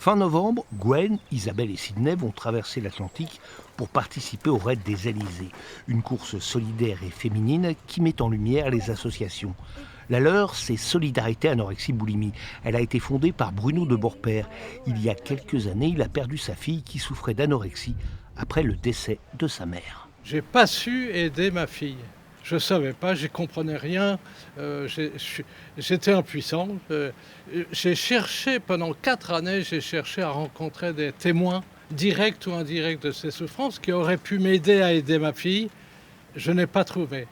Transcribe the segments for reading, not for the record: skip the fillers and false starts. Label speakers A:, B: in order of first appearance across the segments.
A: Fin novembre, Gwen, Isabelle et Sydney vont traverser l'Atlantique pour participer au Raid des Alizés, une course solidaire et féminine qui met en lumière les associations. La leur, c'est Solidarité Anorexie Boulimie. Elle a été fondée par Bruno de Beaurepaire. Il y a quelques années, il a perdu sa fille qui souffrait d'anorexie après le décès de sa mère.
B: J'ai pas su aider ma fille. Je savais pas, j'y comprenais rien. J'étais impuissant. J'ai cherché pendant 4 années, j'ai cherché à rencontrer des témoins directs ou indirects de ces souffrances qui auraient pu m'aider à aider ma fille. Je n'ai pas trouvé.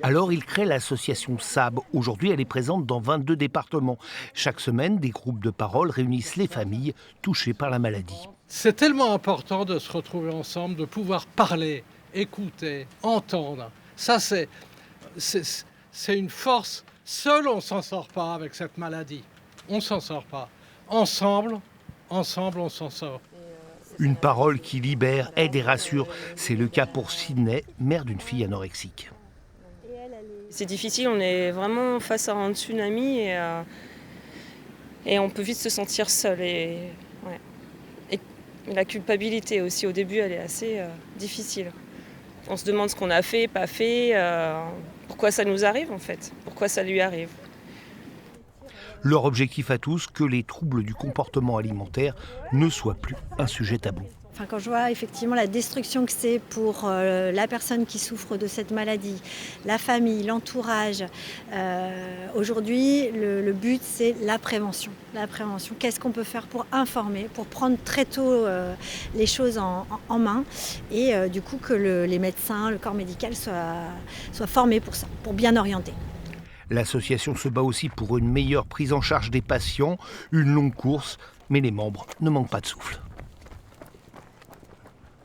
A: Alors il crée l'association SAB. Aujourd'hui, elle est présente dans 22 départements. Chaque semaine, des groupes de parole réunissent les familles touchées par la maladie.
B: C'est tellement important de se retrouver ensemble, de pouvoir parler, écouter, entendre. Ça, c'est une force. Seul, on ne s'en sort pas avec cette maladie. On ne s'en sort pas. Ensemble, on s'en sort.
A: Une parole qui libère, aide et rassure. C'est le cas pour Sydney, mère d'une fille anorexique.
C: C'est difficile, on est vraiment face à un tsunami et on peut vite se sentir seul. Et la culpabilité aussi, au début, elle est assez difficile. On se demande ce qu'on a fait, pas fait, pourquoi ça nous arrive en fait, pourquoi ça lui arrive.
A: Leur objectif à tous, que les troubles du comportement alimentaire ne soient plus un sujet tabou.
D: Enfin, quand je vois effectivement la destruction que c'est pour la personne qui souffre de cette maladie, la famille, l'entourage, aujourd'hui le but c'est la prévention. La prévention, qu'est-ce qu'on peut faire pour informer, pour prendre très tôt les choses en main et du coup que les médecins, le corps médical soient formés pour ça, pour bien orienter.
A: L'association se bat aussi pour une meilleure prise en charge des patients, une longue course, mais les membres ne manquent pas de souffle.